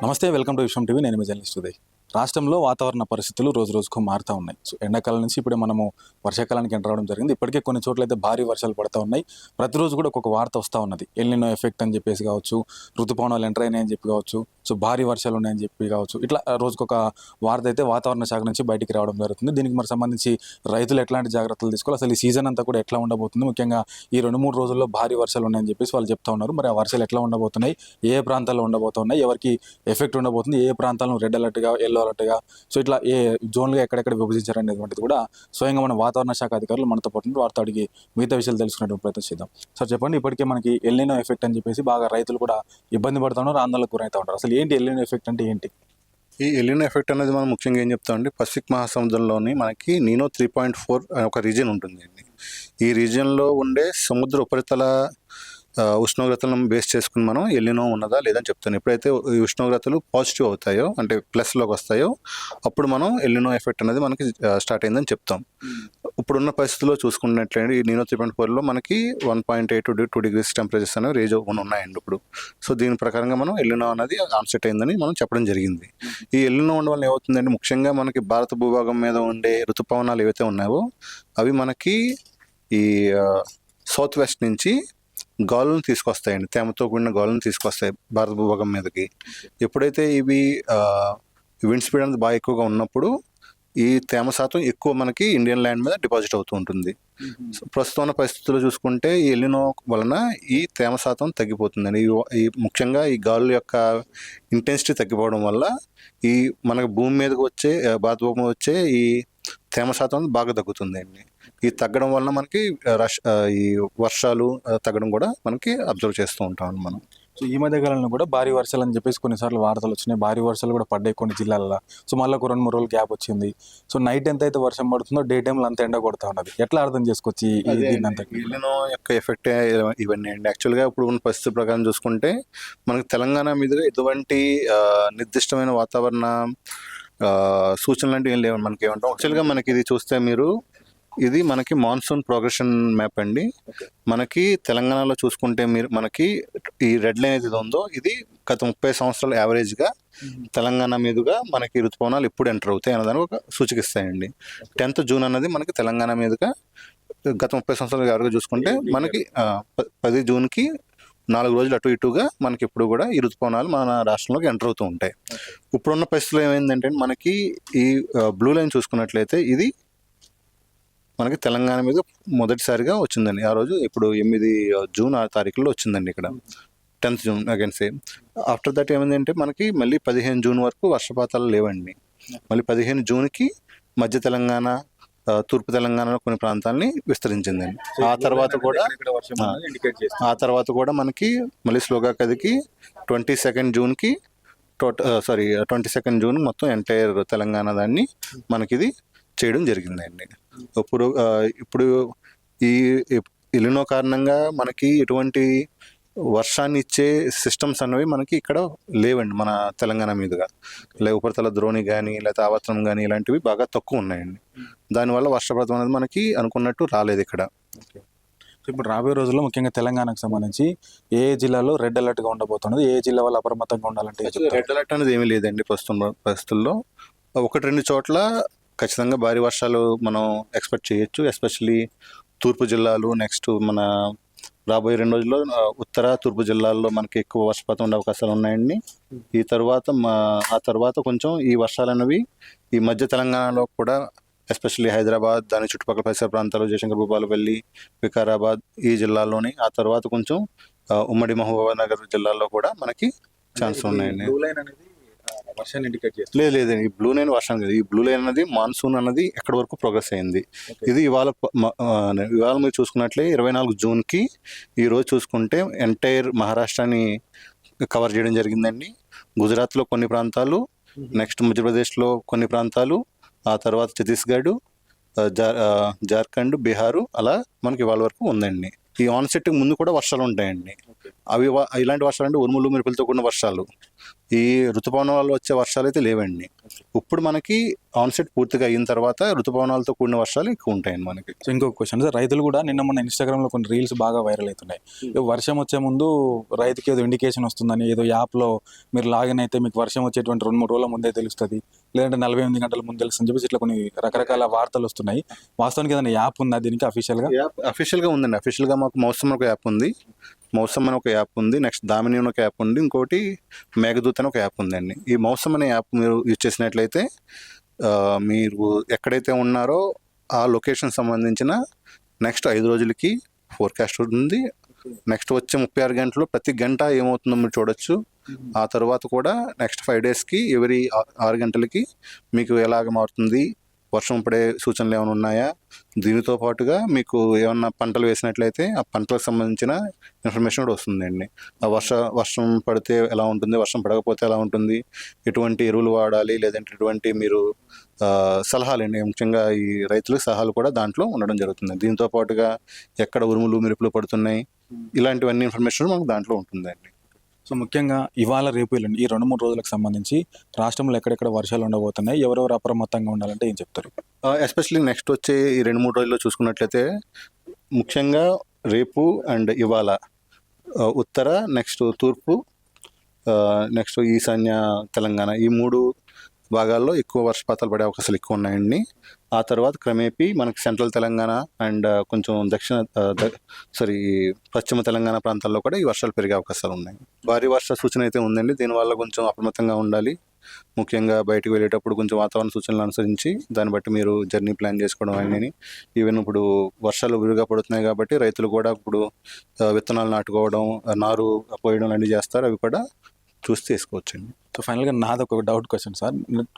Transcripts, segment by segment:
నమస్తే, welcome to Vishwam TV. నేను మీ journalist Uday. రాష్ట్రంలో వాతావరణ పరిస్థితులు రోజు రోజుకు మారుతూ ఉన్నాయి. సో ఎండాకాలం నుంచి ఇప్పుడే మనము వర్షాకాలానికి ఎంటర్ అవడం జరిగింది. ఇప్పటికే కొన్ని చోట్ల అయితే భారీ వర్షాలు పడుతూ ఉన్నాయి. ప్రతిరోజు కూడా ఒక్కొక్క వార్త వస్తూ ఉన్నది. ఎల్నినో ఎఫెక్ట్ అని చెప్పేసి కావచ్చు, ఋతుపవనాలు ఎంటర్ అయినాయని చెప్పి కావచ్చు, సో భారీ వర్షాలు ఉన్నాయని చెప్పి కావచ్చు, ఇట్లా రోజుకొక వార్త అయితే వాతావరణ శాఖ నుంచి బయటికి రావడం జరుగుతుంది. దీనికి మరి సంబంధించి రైతులు ఎట్లాంటి జాగ్రత్తలు తీసుకోవాలి, అసలు ఈ సీజన్ అంతా కూడా ఎట్లా ఉండబోతుంది, ముఖ్యంగా ఈ 2-3 రోజుల్లో భారీ వర్షాలు ఉన్నాయని చెప్పేసి వాళ్ళు చెప్తా ఉన్నారు. మరి ఆ వర్షాలు ఎట్లా ఉండబోతున్నాయి, ఏ ప్రాంతాల్లో ఉండబోతున్నాయి, ఎవరికి ఎఫెక్ట్ ఉండబోతుంది, ఏ ప్రాంతాలను రెడ్ అలర్ట్గా, ఎల్లో అలర్ట్గా, సో ఇట్లా ఏ జోన్లుగా ఎక్కడెక్కడ విభజించారనేటువంటిది కూడా స్వయంగా మన వాతావరణ శాఖ అధికారులు మనతో పాటు వారితో అడిగి మిగతా విషయాలు తెలుసుకునేటువంటి ప్రయత్నం చేద్దాం. సార్ చెప్పండి, ఇప్పటికే మనకి ఎల్నినో ఎఫెక్ట్ అని చెప్పేసి బాగా రైతులు కూడా ఇబ్బంది పడుతూ ఉన్నారు, ఆందోళనకు గురవుతూ ఉంటారు. అసలు ఏంటి ఎల్నినో ఎఫెక్ట్ అంటే ఏంటి? ఈ ఎల్నినో ఎఫెక్ట్ అనేది మనం ముఖ్యంగా ఏం చెప్తామండి, పసిఫిక్ మహాసముద్రంలోని మనకి నీనో 3.4 ఒక రీజియన్ ఉంటుందండి. ఈ రీజియన్లో ఉండే సముద్ర ఉపరితల ఉష్ణోగ్రతలను బేస్ చేసుకుని మనం ఎల్నినో ఉన్నదా లేదని చెప్తాను. ఎప్పుడైతే ఈ ఉష్ణోగ్రతలు పాజిటివ్ అవుతాయో, అంటే ప్లస్లోకి వస్తాయో, అప్పుడు మనం ఎల్నినో ఎఫెక్ట్ అనేది మనకి స్టార్ట్ అయిందని చెప్తాం. ఇప్పుడున్న పరిస్థితుల్లో చూసుకున్నట్లయితే ఈ నీనో 3.4లో మనకి 1.8 to 2 degrees టెంపరేచర్స్ అనేవి రేంజ్ ఉన్నాయండి ఇప్పుడు. సో దీని ప్రకారంగా మనం ఎల్నినో అనేది ఆన్సెట్ అయిందని మనం చెప్పడం జరిగింది. ఈ ఎల్నినో ఉండడం వల్ల ఏమవుతుందంటే, ముఖ్యంగా మనకి భారత భూభాగం మీద ఉండే ఋతుపవనాలు ఏవైతే ఉన్నాయో అవి మనకి ఈ సౌత్ వెస్ట్ నుంచి గాలులను తీసుకొస్తాయండి, తేమతో కూడిన గాలులను తీసుకొస్తాయి భారత భూభాగం మీదకి. ఎప్పుడైతే ఇవి విండ్ స్పీడ్ అనేది బాగా ఎక్కువగా ఉన్నప్పుడు ఈ తేమ శాతం ఎక్కువ మనకి ఇండియన్ ల్యాండ్ మీద డిపాజిట్ అవుతూ ఉంటుంది. ప్రస్తుతం ఉన్న పరిస్థితుల్లో చూసుకుంటే ఈ ఎల్నినో వలన ఈ తేమ శాతం తగ్గిపోతుందండి. ఈ ముఖ్యంగా ఈ గాలుల యొక్క ఇంటెన్సిటీ తగ్గిపోవడం వల్ల ఈ మనకు భూమి మీదకి వచ్చే, భారత భూమి వచ్చే ఈ తేమ శాతం బాగా తగ్గుతుందండి. ఈ తగ్గడం వలన మనకి ఈ వర్షాలు తగ్గడం కూడా మనకి అబ్జర్వ్ చేస్తూ ఉంటాం మనం. సో ఈ మధ్య కాలంలో కూడా భారీ వర్షాలు అని చెప్పేసి కొన్నిసార్లు వార్తలు వచ్చినాయి. భారీ వర్షాలు కూడా పడ్డాయి కొన్ని జిల్లాల్లో. సో మళ్ళీ ఒక 2-3 రోజులు గ్యాప్ వచ్చింది. సో నైట్ ఎంత అయితే వర్షం పడుతుందో డే టైంలో అంత ఎండ కొడుతూ ఉన్నది. ఎట్లా అర్థం చేసుకోవచ్చు దీన్ని? ఎల్నినో యొక్క ఎఫెక్ట్ ఇవన్నీ అండి. యాక్చువల్గా ఇప్పుడు ఉన్న పరిస్థితి ప్రకారం చూసుకుంటే మనకి తెలంగాణ మీద ఎటువంటి నిర్దిష్టమైన వాతావరణ సూచనలు అంటే ఏం లేవు. మనకి ఏమంటాం, యాక్చువల్గా మనకి ఇది చూస్తే మీరు, ఇది మనకి మాన్సూన్ ప్రోగ్రెషన్ మ్యాప్ అండి. మనకి తెలంగాణలో చూసుకుంటే మీరు మనకి ఈ రెడ్ లైన్ ఏది ఉందో ఇది గత 30 సంవత్సరాల యావరేజ్గా తెలంగాణ మీదుగా మనకి ఋతుపవనాలు ఎప్పుడు ఎంటర్ అవుతాయి అన్నదాన్ని ఒక సూచిస్తాయండి. 10th జూన్ అన్నది మనకి తెలంగాణ మీదుగా గత 30 సంవత్సరాల యావరేజ్గా చూసుకుంటే మనకి 10 జూన్కి 4 రోజులు అటు ఇటుగా మనకి ఇప్పుడు కూడా ఈ ఋతుపవనాలు మన రాష్ట్రంలోకి ఎంటర్ అవుతూ ఉంటాయి. ఇప్పుడున్న పరిస్థితుల్లో ఏమైందంటే, మనకి ఈ బ్లూ లైన్ చూసుకున్నట్లయితే ఇది మనకి తెలంగాణ మీద మొదటిసారిగా వచ్చిందండి. ఆ రోజు ఇప్పుడు 8 జూన్ 6 తారీఖులో వచ్చిందండి ఇక్కడ. 10th June again same. After that ఏమైందంటే మనకి మళ్ళీ 15 జూన్ వరకు వర్షపాతాలు లేవండి. మళ్ళీ 15 జూన్కి మధ్య తెలంగాణ, తూర్పు తెలంగాణలో కొన్ని ప్రాంతాలని విస్తరించిందండి. ఆ తర్వాత కూడా మనకి మళ్ళీ స్లోగా కదికి 22nd జూన్కి 22nd జూన్ మొత్తం ఎంటైర్ తెలంగాణ దాన్ని మనకి ఇది చేయడం జరిగిందండి. ఇప్పుడు ఈ ఎల్నినో కారణంగా మనకి ఎటువంటి వర్షాన్ని ఇచ్చే సిస్టమ్స్ అనేవి మనకి ఇక్కడ లేవండి మన తెలంగాణ మీదుగా. ఉపరితల ద్రోణి కానీ లేకపోతే ఆవర్తనం కానీ ఇలాంటివి బాగా తక్కువ ఉన్నాయండి. దానివల్ల వర్షపాతం అనేది మనకి అనుకున్నట్టు రాలేదు ఇక్కడ. ఇప్పుడు రాబోయే రోజుల్లో ముఖ్యంగా తెలంగాణకు సంబంధించి ఏ జిల్లాలో రెడ్ అలర్ట్గా ఉండబోతున్నది, ఏ జిల్లా వాళ్ళు అప్రమత్తంగా ఉండాలంటే? రెడ్ అలర్ట్ అనేది ఏమీ లేదండి పరిస్థితుల్లో. 1-2 చోట్ల ఖచ్చితంగా భారీ వర్షాలు మనం ఎక్స్పెక్ట్ చేయొచ్చు. ఎస్పెషల్లీ తూర్పు జిల్లాలు, నెక్స్ట్ మన రాబోయే 2 రోజుల్లో ఉత్తర తూర్పు జిల్లాల్లో మనకి ఎక్కువ వర్షపాతం ఉండే అవకాశాలు ఉన్నాయండి. ఆ తర్వాత కొంచెం ఈ వర్షాలు అనేవి ఈ మధ్య తెలంగాణలో కూడా, ఎస్పెషల్లీ హైదరాబాద్ దాని చుట్టుపక్కల పరిసర ప్రాంతాలు, జయశంకర్, భూపాలపల్లి, వికారాబాద్ ఈ జిల్లాల్లోని, ఆ తర్వాత కొంచెం ఉమ్మడి మహబూబాబాద్ నగర్ జిల్లాల్లో కూడా మనకి ఛాన్స్ ఉన్నాయండి. లేదండి, ఈ బ్లూ లైన్ వర్షం కాదు. ఈ బ్లూ లైన్ అనేది మాన్సూన్ అన్నది ఎక్కడి వరకు ప్రోగ్రెస్ అయింది. ఇది ఇవాళ మీరు చూసుకున్నట్లే 24 జూన్కి ఈ రోజు చూసుకుంటే ఎంటైర్ మహారాష్ట్రాని కవర్ చేయడం జరిగిందండి. గుజరాత్లో కొన్ని ప్రాంతాలు, నెక్స్ట్ మధ్యప్రదేశ్లో కొన్ని ప్రాంతాలు, ఆ తర్వాత ఛత్తీస్గఢ్, జార్ఖండ్, బీహారు, అలా మనకి ఇవాళ వరకు ఉందండి. ఈ ఆన్సెట్కి ముందు కూడా వర్షాలు ఉంటాయండి. ఇలాంటి వర్షాలు అంటే ఉరుములు మెరుపులతో కూడిన వర్షాలు. ఈ ఋతుపవనాలు వచ్చే వర్షాలు అయితే లేవండి. ఇప్పుడు మనకి ఆన్సెట్ పూర్తిగా అయిన తర్వాత ఋతుపవనాలతో కూడిన వర్షాలు ఎక్కువ ఉంటాయండి మనకి. సో ఇంకొక క్వశ్చన్ సార్, రైతులు కూడా నిన్న మొన్న ఇన్స్టాగ్రామ్లో కొన్ని రీల్స్ బాగా వైరల్ అవుతున్నాయి. వర్షం వచ్చే ముందు రైతుకి ఏదో ఇండికేషన్ వస్తుందని, ఏదో యాప్లో మీరు లాగిన్ అయితే మీకు వర్షం వచ్చేటువంటి 2-3 రోజుల ముందే తెలుస్తుంది, లేదంటే 48 గంటల ముందు తెలుస్తుంది అని చెప్పేసి ఇట్లా కొన్ని రకరకాల వార్తలు వస్తున్నాయి. వాస్తవానికి ఏదైనా యాప్ ఉందా దీనికి అఫీషియల్గా? అఫీషియల్గా ఉందండి. అఫీషియల్గా మాకు మౌసమ్ ఒక యాప్ ఉంది, మౌసమ్ అని ఒక యాప్ ఉంది, నెక్స్ట్ దామిని అని ఒక యాప్ ఉంది, ఇంకోటి మేఘదూత్ అని ఒక యాప్ ఉందండి. ఈ మౌసమ్ అనే యాప్ మీరు యూజ్ చేసినట్లయితే మీరు ఎక్కడైతే ఉన్నారో ఆ లొకేషన్ సంబంధించిన నెక్స్ట్ 5 రోజులకి ఫోర్కాస్ట్ ఉంది. నెక్స్ట్ వచ్చే 36 గంటలు ప్రతి గంట ఏమవుతుందో మీరు చూడొచ్చు. ఆ తర్వాత కూడా నెక్స్ట్ 5 డేస్కి ఎవరీ 6 గంటలకి మీకు ఎలాగ మారుతుంది, వర్షం పడే సూచనలు ఏమైనా ఉన్నాయా, దీనితో పాటుగా మీకు ఏమన్నా పంటలు వేసినట్లయితే ఆ పంటలకు సంబంధించిన ఇన్ఫర్మేషన్ కూడా వస్తుందండి. ఆ వర్షం పడితే ఎలా ఉంటుంది, వర్షం పడకపోతే ఎలా ఉంటుంది, ఎటువంటి ఎరువులు వాడాలి, లేదంటే ఎటువంటి మీరు సలహాలు అండి, ముఖ్యంగా ఈ రైతులకు సలహాలు కూడా దాంట్లో ఉండడం జరుగుతుంది. దీంతో పాటుగా ఎక్కడ ఉరుములు మెరుపులు పడుతున్నాయి, ఇలాంటివన్నీ ఇన్ఫర్మేషన్ మనకు దాంట్లో ఉంటుందండి. సో ముఖ్యంగా ఇవాళ రేపు ఎల్లుండి ఈ 2-3 రోజులకు సంబంధించి రాష్ట్రంలో ఎక్కడెక్కడ వర్షాలు ఉండబోతున్నాయి, ఎవరెవరు అప్రమత్తంగా ఉండాలంటే ఏం చెప్తారు? ఎస్పెషల్లీ నెక్స్ట్ వచ్చే ఈ 2-3 రోజుల్లో చూసుకున్నట్లయితే ముఖ్యంగా రేపు అండ్ ఇవాళ ఉత్తర, నెక్స్ట్ తూర్పు, నెక్స్ట్ ఈశాన్య తెలంగాణ, ఈ 3 భాగాల్లో ఎక్కువ వర్షపాతాలు పడే అవకాశాలు ఎక్కువ ఉన్నాయండి. ఆ తర్వాత క్రమేపీ మనకి సెంట్రల్ తెలంగాణ అండ్ కొంచెం పశ్చిమ తెలంగాణ ప్రాంతాల్లో కూడా ఈ వర్షాలు పెరిగే అవకాశాలు ఉన్నాయి. భారీ వర్ష సూచన అయితే ఉందండి. దీనివల్ల కొంచెం అప్రమత్తంగా ఉండాలి. ముఖ్యంగా బయటకు వెళ్ళేటప్పుడు కొంచెం వాతావరణ సూచనలు అనుసరించి దాన్ని బట్టి మీరు జర్నీ ప్లాన్ చేసుకోవడం అన్నీ. ఈవెన్ ఇప్పుడు వర్షాలు విరిగా పడుతున్నాయి కాబట్టి రైతులు కూడా ఇప్పుడు విత్తనాలు నాటుకోవడం, నారు పోయడం అన్నీ చేస్తారు. అవి కూడా చూసి తీసుకోవచ్చండి. సో ఫైనల్గా నాది ఒక డౌట్ క్వశ్చన్ సార్,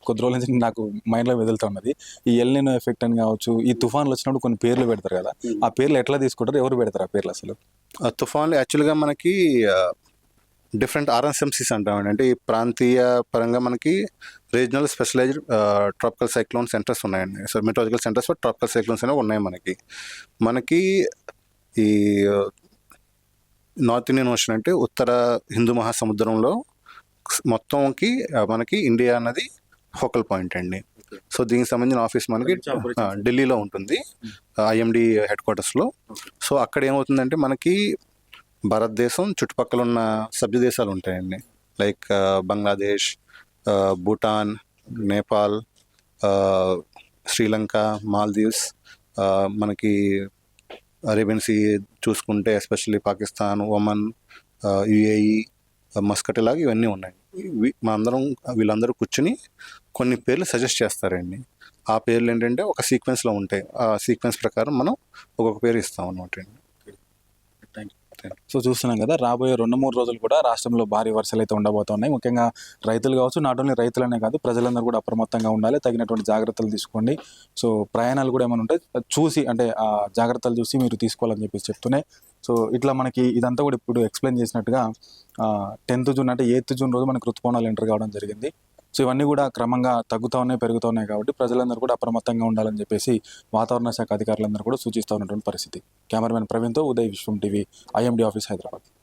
కొద్ది రోజుల నుంచి నాకు మైండ్లో మెదులుతూ ఉన్నది. ఈ ఎల్ నినో ఎఫెక్ట్ అని కావచ్చు, ఈ తుఫాన్లు వచ్చినప్పుడు కొన్ని పేర్లు పెడతారు కదా, ఆ పేర్లు ఎట్లా తీసుకుంటారు, ఎవరు పెడతారు ఆ పేర్లు అసలు? ఆ తుఫాన్లు యాక్చువల్గా మనకి డిఫరెంట్ ఆర్ఎన్ఎస్ఎంసీస్ అంటామండి. అంటే ఈ ప్రాంతీయ పరంగా మనకి regional specialized tropical cyclone centres ఉన్నాయండి. So meteorological centres for tropical cyclones అనేవి ఉన్నాయి మనకి ఈ నార్త్ ఇండియన్ ఓషన్ అంటే ఉత్తర హిందూ మహాసముద్రంలో మొత్తంకి మనకి ఇండియా అన్నది ఫోకల్ పాయింట్ అండి. సో దీనికి సంబంధించిన ఆఫీస్ మనకి ఢిల్లీలో ఉంటుంది, ఐఎండి హెడ్ క్వార్టర్స్లో. సో అక్కడ ఏమవుతుందంటే మనకి భారతదేశం చుట్టుపక్కల ఉన్న సభ్య దేశాలు ఉంటాయండి, లైక్ బంగ్లాదేశ్, భూటాన్, నేపాల్, శ్రీలంక, మాల్దీవ్స్, మనకి అరేబియన్ సీ చూసుకుంటే especially Pakistan, Oman, UAE, Muscat, ఇలాగ ఇవన్నీ ఉన్నాయి. వీళ్ళందరూ కూర్చుని కొన్ని పేర్లు సజెస్ట్ చేస్తారండి. ఆ పేర్లు ఏంటంటే ఒక సీక్వెన్స్లో ఉంటాయి. ఆ సీక్వెన్స్ ప్రకారం మనం ఒక్కొక్క పేరు ఇస్తాం అనమాట అండి. సో చూస్తున్నాం కదా, రాబోయే 2-3 రోజులు కూడా రాష్ట్రంలో భారీ వర్షాలు అయితే ఉండబోతున్నాయి. ముఖ్యంగా రైతులు కావచ్చు, నాట్ ఓన్లీ రైతులనే కాదు ప్రజలందరూ కూడా అప్రమత్తంగా ఉండాలి, తగినటువంటి జాగ్రత్తలు తీసుకోండి. సో ప్రయాణాలు కూడా ఏమైనా ఉంటే చూసి, అంటే ఆ జాగ్రత్తలు చూసి మీరు తీసుకోవాలని చెప్పేసి చెప్తూనే, సో ఇట్లా మనకి ఇదంతా కూడా ఇప్పుడు ఎక్స్ప్లెయిన్ చేసినట్టుగా 10th జూన్ అంటే 8th జూన్ రోజు మనకు ఋతుపవనాలు ఎంటర్ కావడం జరిగింది. సో ఇవన్నీ కూడా క్రమంగా తగ్గుతూ ఉన్నాయి, పెరుగుతూ ఉన్నాయి కాబట్టి ప్రజలందరూ కూడా అప్రమత్తంగా ఉండాలని చెప్పేసి వాతావరణ శాఖ అధికారులందరూ కూడా సూచిస్తూ ఉన్నటువంటి పరిస్థితి. కెమెరామెన్ ప్రవీణ్తో ఉదయ్, విశ్వం టీవీ, ఐఎండి ఆఫీస్, హైదరాబాద్.